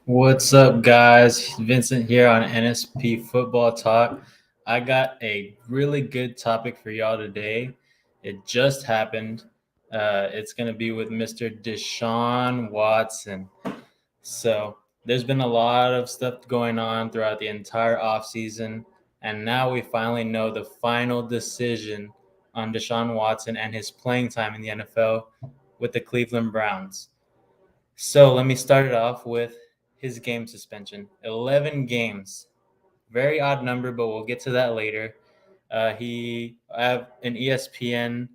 What's up, guys? Vincent here on NSP Football Talk. I got a really good topic for y'all today. It just happened. It's going to be with Mr. Deshaun Watson. So, there's been a lot of stuff going on throughout the entire offseason, and now we finally know the final decision on Deshaun Watson and his playing time in the NFL with the Cleveland Browns. So let me start it off with his game suspension. 11 games. Very odd number, but we'll get to that later. I have an ESPN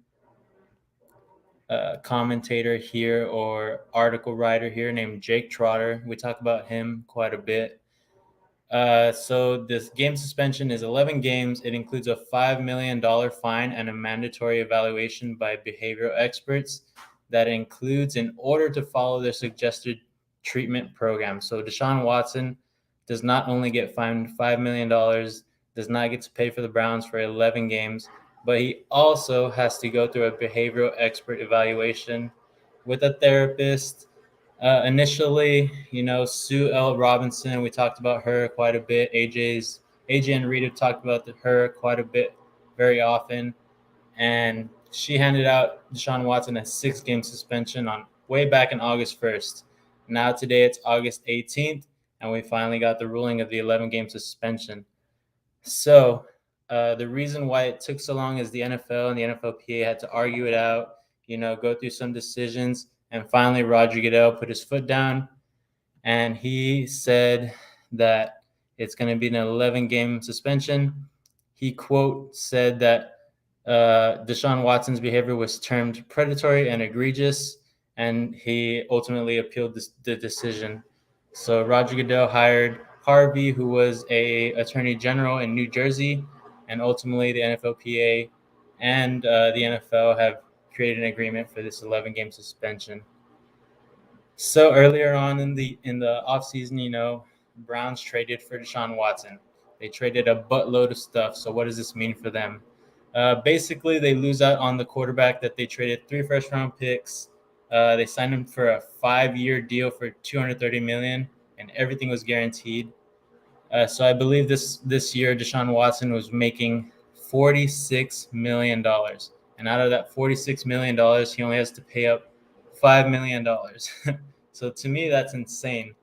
commentator here or article writer here named Jake Trotter. We talk about him quite a bit. So this game suspension is 11 games. It includes a $5 million fine and a mandatory evaluation by behavioral experts that includes in order to follow their suggested treatment program. So Deshaun Watson does not only get fined $5 million, does not get to pay for the Browns for 11 games, but he also has to go through a behavioral expert evaluation with a therapist. Initially, Sue L. Robinson, we talked about her quite a bit. AJ and Rita talked about her quite a bit, very often, and she handed out Deshaun Watson a 6-game suspension on way back in August 1st. Now today it's August 18th, and we finally got the ruling of the 11-game suspension. So the reason why it took so long is the NFL and the NFLPA had to argue it out, go through some decisions. And finally, Roger Goodell put his foot down, and he said that it's going to be an 11-game suspension. He, quote, said that Deshaun Watson's behavior was termed predatory and egregious, and he ultimately appealed the decision. So Roger Goodell hired Harvey, who was a attorney general in New Jersey, and ultimately the NFLPA and the NFL have created an agreement for this 11-game suspension. So earlier on in the offseason, Browns traded for Deshaun Watson. They traded a buttload of stuff. So what does this mean for them? Basically, they lose out on the quarterback that they traded 3 first-round picks. They signed him for a 5-year deal for $230 million, and everything was guaranteed. So I believe this year Deshaun Watson was making $46 million. And out of that $46 million, he only has to pay up $5 million. So to me, that's insane.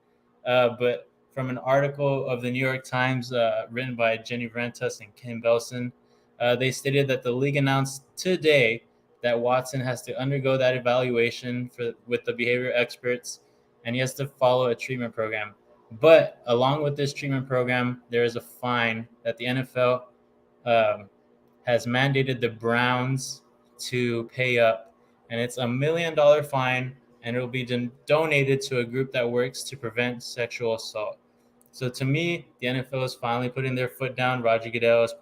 But from an article of the New York Times written by Jenny Vrentas and Kim Belson, they stated that the league announced today that Watson has to undergo that evaluation with the behavior experts, and he has to follow a treatment program. But along with this treatment program, there is a fine that the NFL has mandated the Browns to pay up, and it's $1 million fine, and it will be donated to a group that works to prevent sexual assault. So to me, the NFL is finally putting their foot down. Roger Goodell is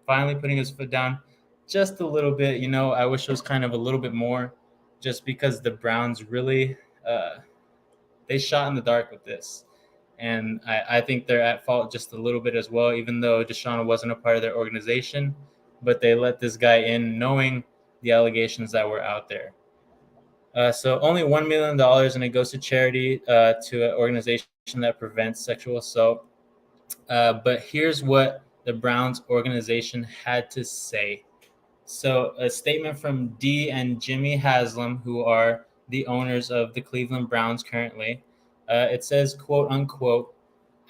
finally putting his foot down just a little bit. I wish it was kind of a little bit more, just because the Browns really they shot in the dark with this. And I think they're at fault just a little bit as well, even though Deshaun wasn't a part of their organization. But they let this guy in knowing the allegations that were out there. So only $1 million, and it goes to charity, to an organization that prevents sexual assault. But here's what the Browns organization had to say. So a statement from Dee and Jimmy Haslam, who are the owners of the Cleveland Browns currently. It says, quote unquote,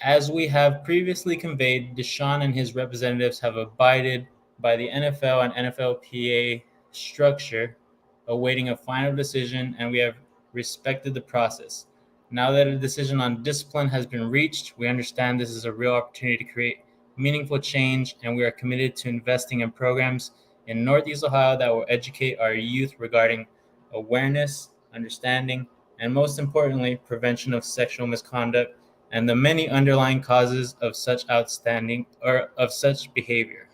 as we have previously conveyed, Deshaun and his representatives have abided by the NFL and NFLPA structure, awaiting a final decision, and we have respected the process. Now that a decision on discipline has been reached, we understand this is a real opportunity to create meaningful change, and we are committed to investing in programs in Northeast Ohio that will educate our youth regarding awareness, understanding, and most importantly, prevention of sexual misconduct and the many underlying causes of such behavior.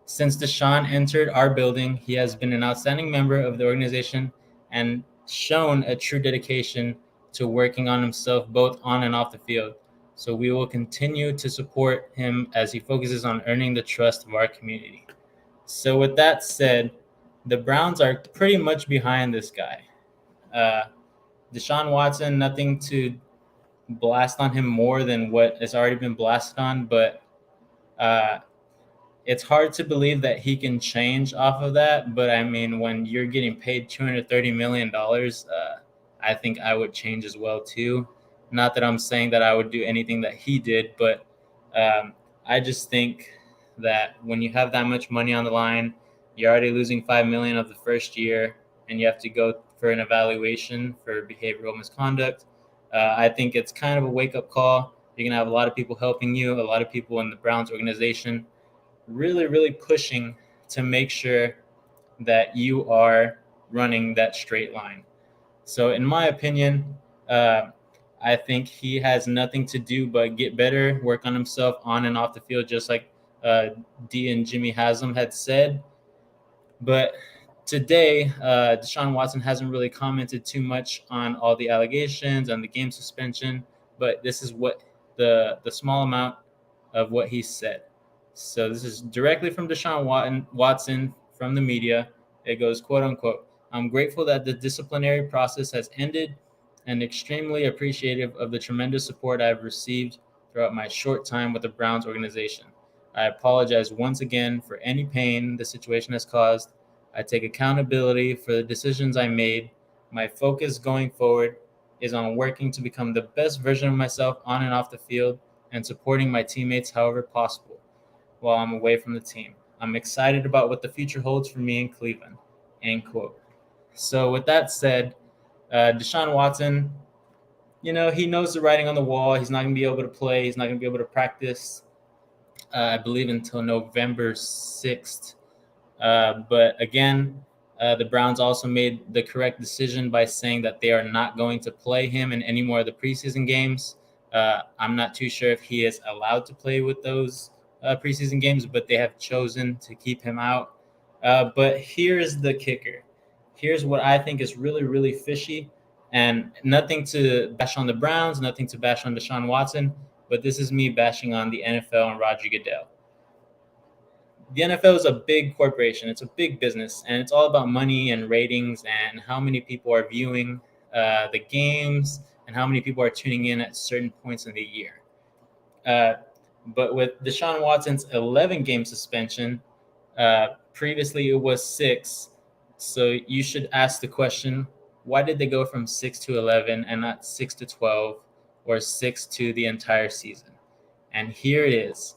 Since Deshaun entered our building, he has been an outstanding member of the organization and shown a true dedication to working on himself both on and off the field. So we will continue to support him as he focuses on earning the trust of our community. So with that said, the Browns are pretty much behind this guy. Deshaun Watson, nothing to blast on him more than what has already been blasted on, but it's hard to believe that he can change off of that. But I mean, when you're getting paid $230 million, I think I would change as well too. Not that I'm saying that I would do anything that he did, but I just think that when you have that much money on the line, you're already losing $5 million of the first year, and you have to go for an evaluation for behavioral misconduct. I think it's kind of a wake-up call. You're gonna have a lot of people helping you, a lot of people in the Browns organization really, really pushing to make sure that you are running that straight line. So, in my opinion, I think he has nothing to do but get better, work on himself on and off the field, just like D and Jimmy Haslam had said. But today, Deshaun Watson hasn't really commented too much on all the allegations and the game suspension. But this is what the small amount of what he said. So this is directly from Deshaun Watson from the media. It goes, quote unquote, "I'm grateful that the disciplinary process has ended and extremely appreciative of the tremendous support I've received throughout my short time with the Browns organization. I apologize once again for any pain the situation has caused. I take accountability for the decisions I made. My focus going forward is on working to become the best version of myself on and off the field and supporting my teammates however possible while I'm away from the team. I'm excited about what the future holds for me in Cleveland." End quote. So with that said, Deshaun Watson, he knows the writing on the wall. He's not going to be able to play. He's not going to be able to practice, I believe, until November 6th. But again, the Browns also made the correct decision by saying that they are not going to play him in any more of the preseason games. I'm not too sure if he is allowed to play with those preseason games, but they have chosen to keep him out. But here's the kicker. Here's what I think is really, really fishy, and nothing to bash on the Browns, nothing to bash on Deshaun Watson, but this is me bashing on the NFL and Roger Goodell. The NFL is a big corporation. It's a big business, and it's all about money and ratings and how many people are viewing the games and how many people are tuning in at certain points in the year. But with Deshaun Watson's 11-game suspension, previously it was 6. So you should ask the question, why did they go from 6 to 11 and not 6 to 12 or 6 to the entire season? And here it is.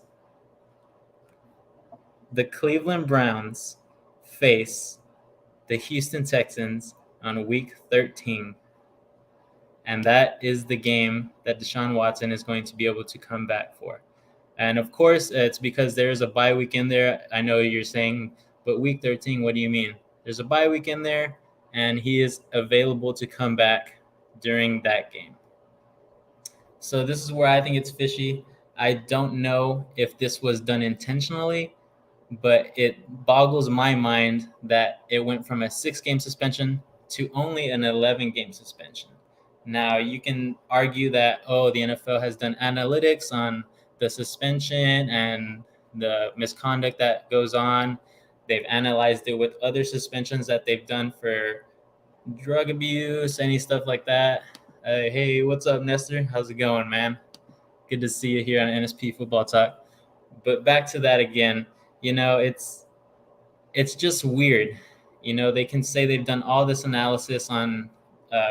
The Cleveland Browns face the Houston Texans on week 13. And that is the game that Deshaun Watson is going to be able to come back for. And of course, it's because there's a bye week in there. I know you're saying, but week 13, what do you mean? There's a bye week in there, and he is available to come back during that game. So this is where I think it's fishy. I don't know if this was done intentionally, but it boggles my mind that it went from a 6-game suspension to only an 11-game suspension. Now, you can argue that, the NFL has done analytics on the suspension and the misconduct that goes on. They've analyzed it with other suspensions that they've done for drug abuse, any stuff like that. Hey, what's up, Nestor? How's it going, man? Good to see you here on NSP Football Talk. But back to that again, it's just weird. They can say they've done all this analysis on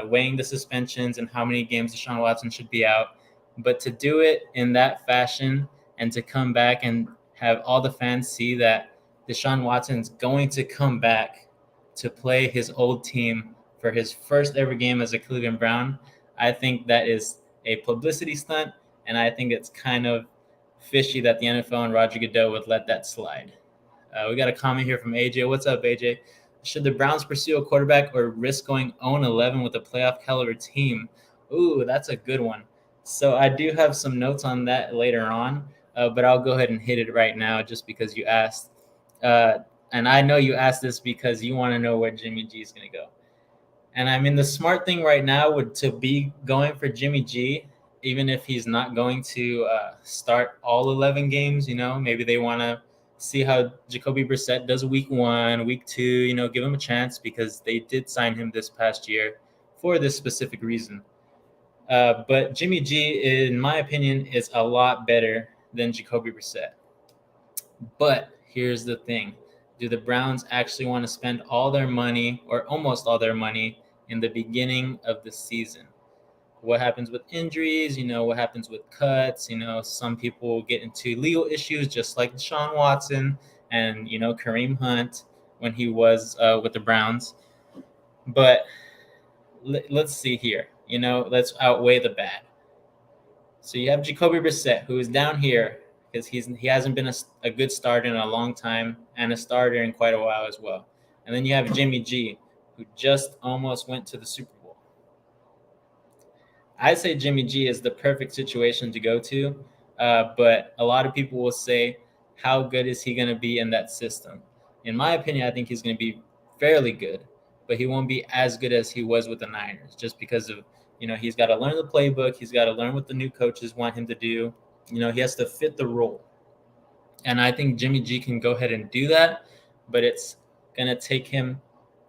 weighing the suspensions and how many games Deshaun Watson should be out. But to do it in that fashion and to come back and have all the fans see that Deshaun Watson's going to come back to play his old team for his first ever game as a Cleveland Brown, I think that is a publicity stunt, and I think it's kind of fishy that the NFL and Roger Goodell would let that slide. We got a comment here from AJ. What's up, AJ? Should the Browns pursue a quarterback or risk going 0-11 with a playoff caliber team? Ooh, that's a good one. So I do have some notes on that later on, but I'll go ahead and hit it right now just because you asked. And I know you asked this because you want to know where Jimmy G is going to go. And I mean, the smart thing right now would to be going for Jimmy G, even if he's not going to start all 11 games. Maybe they want to see how Jacoby Brissett does week 1, week 2, give him a chance because they did sign him this past year for this specific reason. But Jimmy G, in my opinion, is a lot better than Jacoby Brissett. But here's the thing. Do the Browns actually want to spend all their money or almost all their money in the beginning of the season? What happens with injuries? What happens with cuts? Some people get into legal issues just like Deshaun Watson and, Kareem Hunt when he was with the Browns. But let's see here. Let's outweigh the bad. So you have Jacoby Brissett, who is down here because he hasn't been a good starter in a long time and a starter in quite a while as well. And then you have Jimmy G, who just almost went to the Super Bowl. I say Jimmy G is the perfect situation to go to, but a lot of people will say, how good is he going to be in that system? In my opinion, I think he's going to be fairly good, but he won't be as good as he was with the Niners just because of, he's got to learn the playbook. He's got to learn what the new coaches want him to do. He has to fit the role. And I think Jimmy G can go ahead and do that, but it's going to take him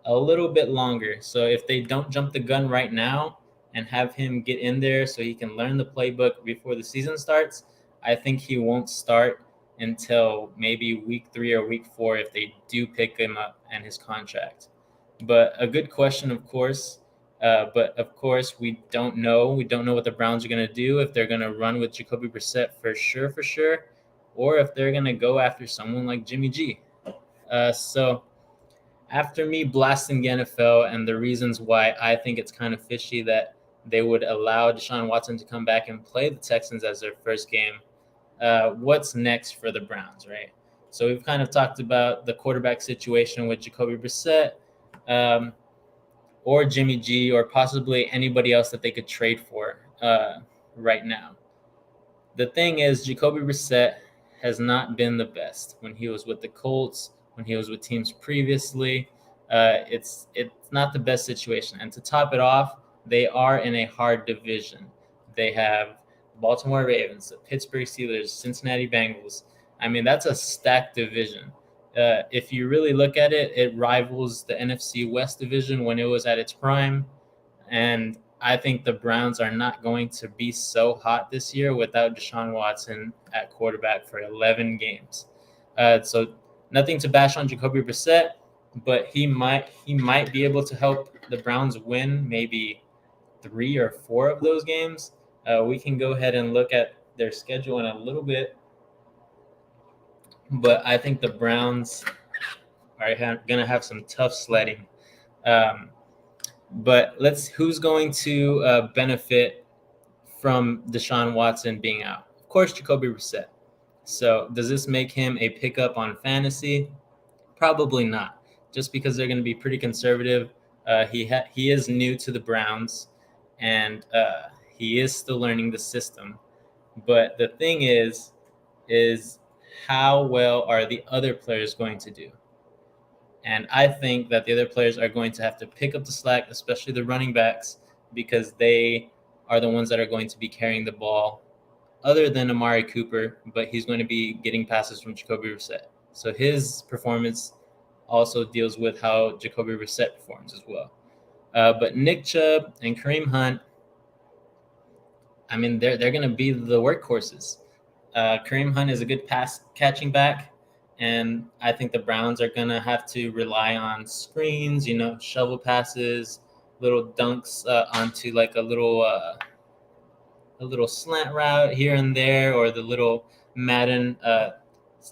a little bit longer. So if they don't jump the gun right now and have him get in there so he can learn the playbook before the season starts, I think he won't start until maybe week 3 or week 4 if they do pick him up and his contract. But a good question, of course. But of course, we don't know. We don't know what the Browns are going to do, if they're going to run with Jacoby Brissett for sure, or if they're going to go after someone like Jimmy G. So after me blasting the NFL and the reasons why I think it's kind of fishy that they would allow Deshaun Watson to come back and play the Texans as their first game, what's next for the Browns, right? So we've kind of talked about the quarterback situation with Jacoby Brissett, or Jimmy G, or possibly anybody else that they could trade for right now. The thing is, Jacoby Brissett has not been the best when he was with the Colts, when he was with teams previously. It's not the best situation. And to top it off, they are in a hard division. They have Baltimore Ravens, the Pittsburgh Steelers, Cincinnati Bengals. I mean, that's a stacked division. If you really look at it, it rivals the NFC West division when it was at its prime. And I think the Browns are not going to be so hot this year without Deshaun Watson at quarterback for 11 games. So nothing to bash on Jacoby Brissett, but he might be able to help the Browns win maybe 3 or 4 of those games. We can go ahead and look at their schedule in a little bit. But I think the Browns are going to have some tough sledding. But who's going to benefit from Deshaun Watson being out? Of course, Jacoby Brissett. So does this make him a pickup on fantasy? Probably not, just because they're going to be pretty conservative. He is new to the Browns, and he is still learning the system. But the thing is how well are the other players going to do? And I think that the other players are going to have to pick up the slack, especially the running backs, because they are the ones that are going to be carrying the ball, other than Amari Cooper, but he's going to be getting passes from Jacoby Brissett. So his performance also deals with how Jacoby Brissett performs as well. But Nick Chubb and Kareem Hunt, I mean, they're going to be the workhorses. Kareem Hunt is a good pass catching back, and I think the Browns are going to have to rely on screens, shovel passes, little dunks onto like a little slant route here and there, or the little Madden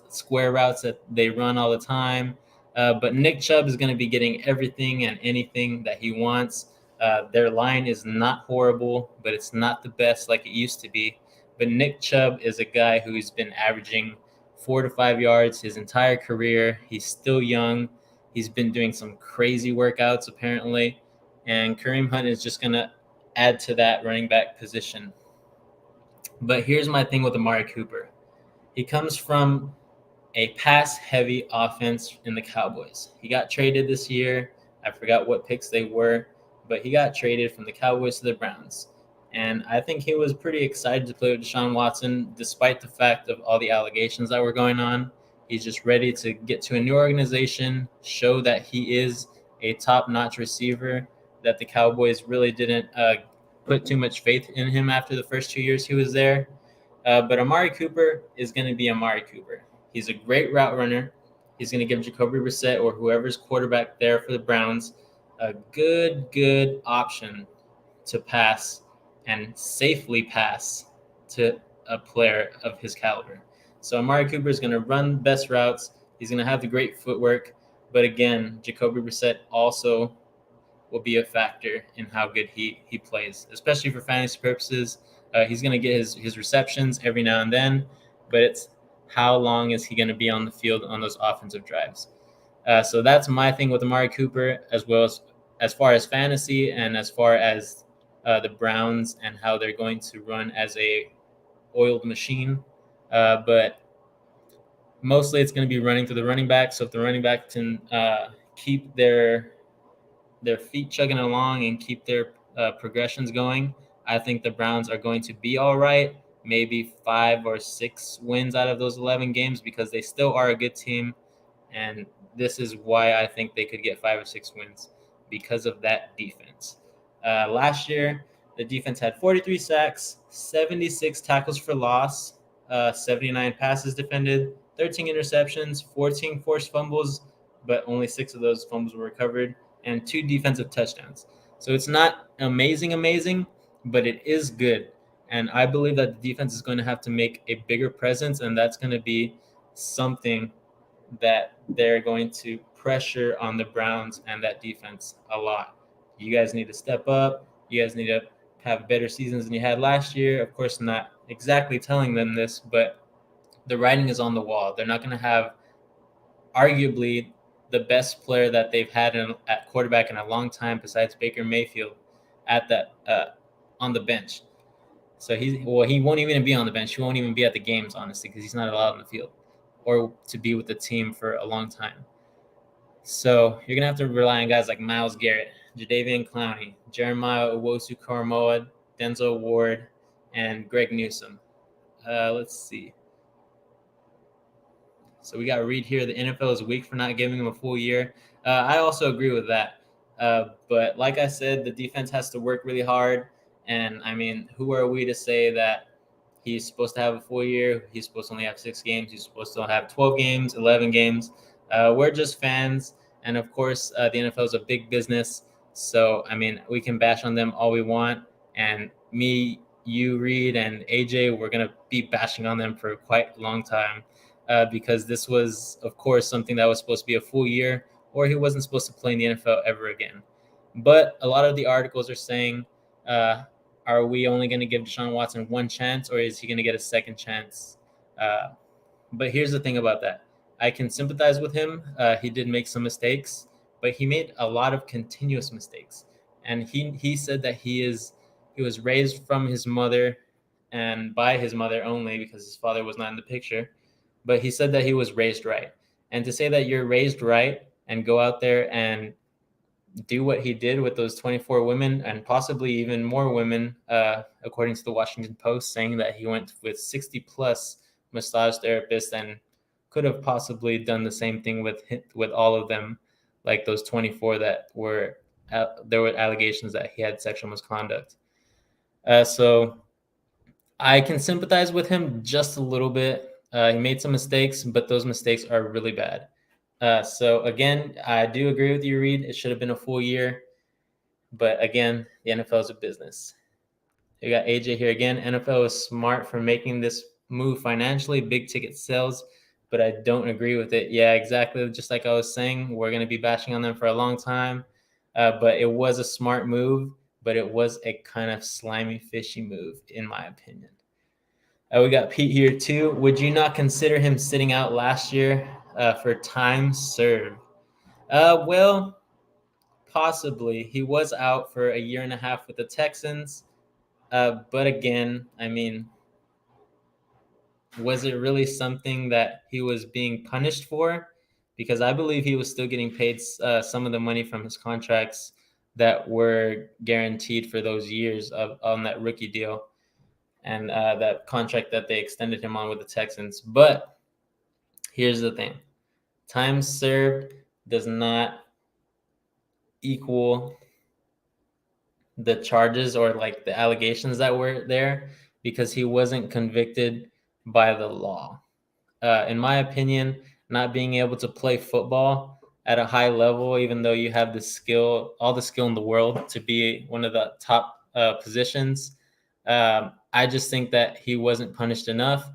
square routes that they run all the time. But Nick Chubb is going to be getting everything and anything that he wants. Their line is not horrible, but it's not the best like it used to be. But Nick Chubb is a guy who's been averaging 4 to 5 yards his entire career. He's still young. He's been doing some crazy workouts apparently. And Kareem Hunt is just going to add to that running back position. But here's my thing with Amari Cooper. He comes from a pass-heavy offense in the Cowboys. He got traded this year. I forgot what picks they were, but he got traded from the Cowboys to the Browns. And I think he was pretty excited to play with Deshaun Watson, despite the fact of all the allegations that were going on. He's just ready to get to a new organization, show that he is a top-notch receiver, that the Cowboys really didn't put too much faith in him after the first 2 years he was there. But Amari Cooper is going to be Amari Cooper. He's a great route runner. He's going to give Jacoby Brissett or whoever's quarterback there for the Browns a good option to pass and safely pass to a player of his caliber. So Amari Cooper is going to run best routes. He's going to have the great footwork. But again, Jacoby Brissett also will be a factor in how good he plays, especially for fantasy purposes. He's going to get his receptions every now and then, but it's how long is he going to be on the field on those offensive drives? So that's my thing with Amari Cooper, as far as fantasy and as far as the Browns and how they're going to run as a oiled machine. But mostly it's going to be running through the running back. So if the running back can keep their feet chugging along and keep their progressions going, I think the Browns are going to be all right. Maybe 5 or 6 wins out of those 11 games because they still are a good team. And this is why I think they could get 5 or 6 wins because of that defense. Last year, the defense had 43 sacks, 76 tackles for loss, 79 passes defended, 13 interceptions, 14 forced fumbles, but only 6 of those fumbles were recovered, and 2 defensive touchdowns. So it's not amazing, but it is good. And I believe that the defense is going to have to make a bigger presence, and that's going to be something that they're going to pressure on the Browns and that defense a lot. You guys need to step up. You guys need to have better seasons than you had last year. Of course, not exactly telling them this, but the writing is on the wall. They're not going to have arguably the best player that they've had at quarterback in a long time besides Baker Mayfield at that on the bench. So he won't even be on the bench. He won't even be at the games, honestly, because he's not allowed on the field or to be with the team for a long time. So you're going to have to rely on guys like Myles Garrett, Jadeveon Clowney, Jeremiah Owusu-Koramoah, Denzel Ward, and Greg Newsome. Let's see. So we got Reed here. The NFL is weak for not giving him a full year. I also agree with that. But like I said, the defense has to work really hard. And, I mean, who are we to say that he's supposed to have a full year? He's supposed to only have 6 games. He's supposed to have 12 games, 11 games. We're just fans. And, of course, the NFL is a big business. So, I mean, we can bash on them all we want. And me, you, Reed, and AJ, we're going to be bashing on them for quite a long time. Because this was, of course, something that was supposed to be a full year, or he wasn't supposed to play in the NFL ever again. But a lot of the articles are saying, are we only going to give Deshaun Watson one chance, or is he going to get a second chance? But here's the thing about that. I can sympathize with him. He did make some mistakes, but he made a lot of continuous mistakes. And he said that he was raised from his mother and by his mother only because his father was not in the picture. But he said that he was raised right. And to say that you're raised right and go out there and do what he did with those 24 women and possibly even more women, according to the Washington Post, saying that he went with 60 plus massage therapists and could have possibly done the same thing with all of them, like those 24 that were there were allegations that he had sexual misconduct. So I can sympathize with him just a little bit. He made some mistakes, but those mistakes are really bad. So again, I do agree with you, Reed. It should have been a full year. But again, the NFL is a business. You got AJ here again. NFL is smart for making this move financially, big ticket sales, but I don't agree with it. Yeah, exactly. Just like I was saying, we're going to be bashing on them for a long time. But it was a smart move, but it was a kind of slimy, fishy move, in my opinion. We got Pete here too. Would you not consider him sitting out last year for time served? Well, possibly. He was out for a year and a half with the Texans. But again, I mean, was it really something that he was being punished for? Because I believe he was still getting paid some of the money from his contracts that were guaranteed for those years on that rookie deal and that contract that they extended him on with the Texans. But here's the thing. Time served does not equal the charges or like the allegations that were there because he wasn't convicted by the law. In my opinion, not being able to play football at a high level, even though you have the skill, all the skill in the world to be one of the top positions, I just think that he wasn't punished enough.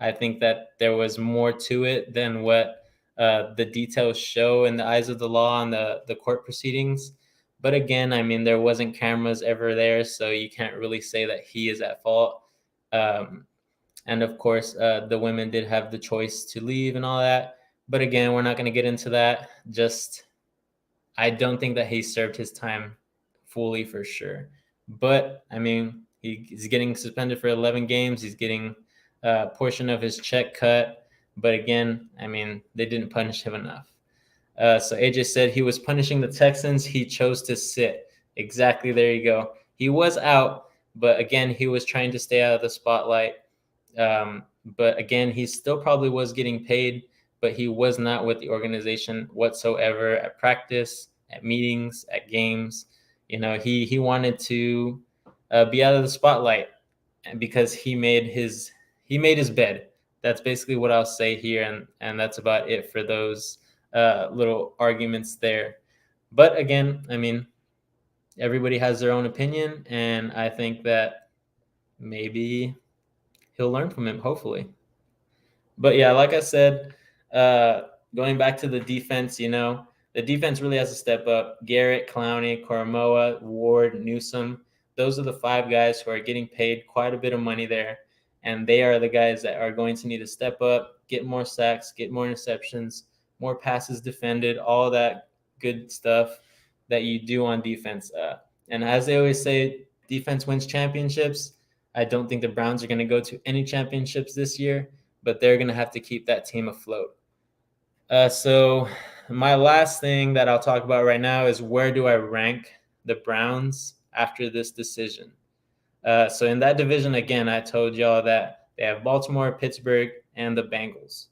I think that there was more to it than what the details show in the eyes of the law and the court proceedings. But again, I mean, there wasn't cameras ever there, so you can't really say that he is at fault. And of course, the women did have the choice to leave and all that. But again, we're not going to get into that. Just, I don't think that he served his time fully for sure. But I mean, he's getting suspended for 11 games. He's getting a portion of his check cut. But again, I mean, they didn't punish him enough. So AJ said he was punishing the Texans. He chose to sit. Exactly. There you go. He was out, but again, he was trying to stay out of the spotlight. But again, he still probably was getting paid, but he was not with the organization whatsoever at practice, at meetings, at games. You know, he wanted to be out of the spotlight because he made his bed. That's basically what I'll say here, and that's about it for those little arguments there. But again, I mean, everybody has their own opinion, and I think that maybe he'll learn from him, hopefully. But yeah, like I said, going back to the defense, you know, the defense really has to step up. Garrett, Clowney, Koromoa, Ward, Newsome, those are the 5 guys who are getting paid quite a bit of money there. And they are the guys that are going to need to step up, get more sacks, get more interceptions, more passes defended, all that good stuff that you do on defense. And as they always say, defense wins championships. I don't think the Browns are going to go to any championships this year, but they're going to have to keep that team afloat. So my last thing that I'll talk about right now is where do I rank the Browns after this decision? So in that division, again, I told y'all that they have Baltimore, Pittsburgh, and the Bengals.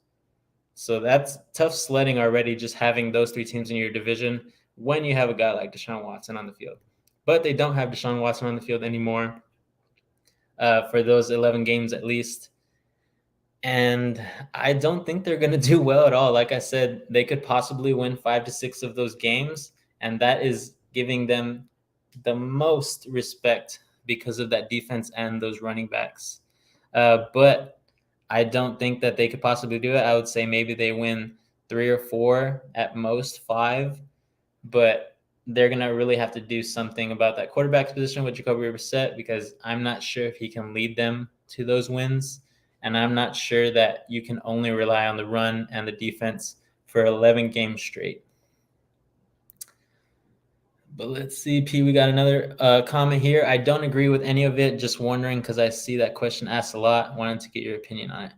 So that's tough sledding already, just having those 3 teams in your division when you have a guy like Deshaun Watson on the field. But they don't have Deshaun Watson on the field anymore for those 11 games at least. And I don't think they're going to do well at all. Like I said, they could possibly win 5 to 6 of those games, and that is giving them the most respect because of that defense and those running backs. But I don't think that they could possibly do it. I would say maybe they win 3 or 4, at most 5, but they're going to really have to do something about that quarterback position with Jacoby Brissett, because I'm not sure if he can lead them to those wins. And I'm not sure that you can only rely on the run and the defense for 11 games straight. But let's see, P, we got another comment here. I don't agree with any of it. Just wondering, because I see that question asked a lot. Wanted to get your opinion on it.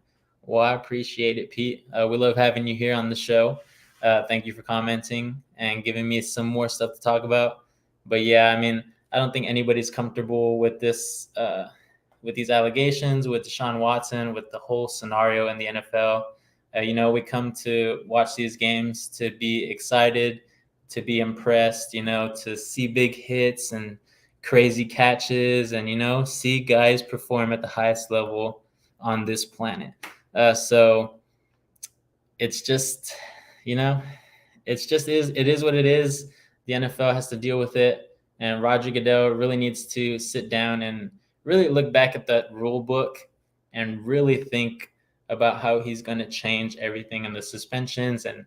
Well, I appreciate it, Pete. We love having you here on the show. Thank you for commenting and giving me some more stuff to talk about. But yeah, I mean, I don't think anybody's comfortable with this, with these allegations, with Deshaun Watson, with the whole scenario in the NFL. You know, we come to watch these games to be excited, to be impressed, you know, to see big hits and crazy catches and, you know, see guys perform at the highest level on this planet. So it's just, you know, it is what it is. The NFL has to deal with it. And Roger Goodell really needs to sit down and really look back at that rule book and really think about how he's going to change everything and the suspensions and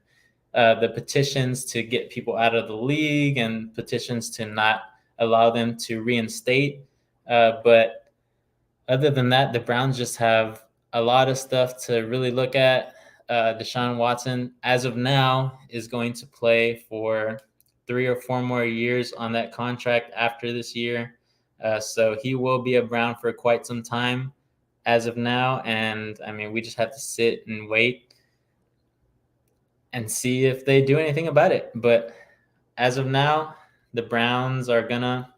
the petitions to get people out of the league and petitions to not allow them to reinstate. But other than that, the Browns just have a lot of stuff to really look at. Deshaun Watson, as of now, is going to play for 3 or 4 more years on that contract after this year. So he will be a Brown for quite some time as of now. And I mean, we just have to sit and wait and see if they do anything about it. But as of now, the Browns are going to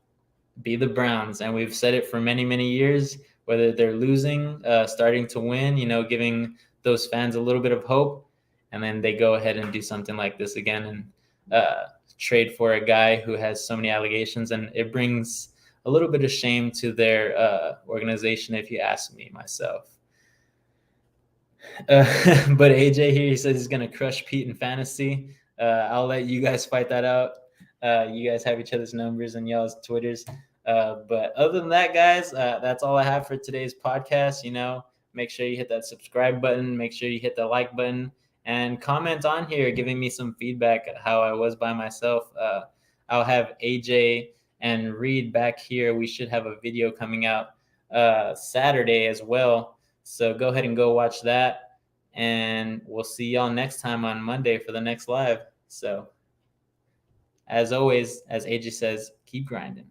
be the Browns. And we've said it for many, many years, whether they're losing, starting to win, you know, giving those fans a little bit of hope. And then they go ahead and do something like this again and trade for a guy who has so many allegations. And it brings a little bit of shame to their organization, if you ask me myself. But AJ here, he says he's gonna crush Pete in fantasy. I'll let you guys fight that out. You guys have each other's numbers and y'all's Twitters. But other than that, guys, that's all I have for today's podcast. Make sure you hit that subscribe button. Make sure you hit the like button and comment on here, giving me some feedback how I was by myself. I'll have AJ and Reed back here. We should have a video coming out Saturday as well. So go ahead and go watch that. And we'll see y'all next time on Monday for the next live. So as always, as AJ says, keep grinding.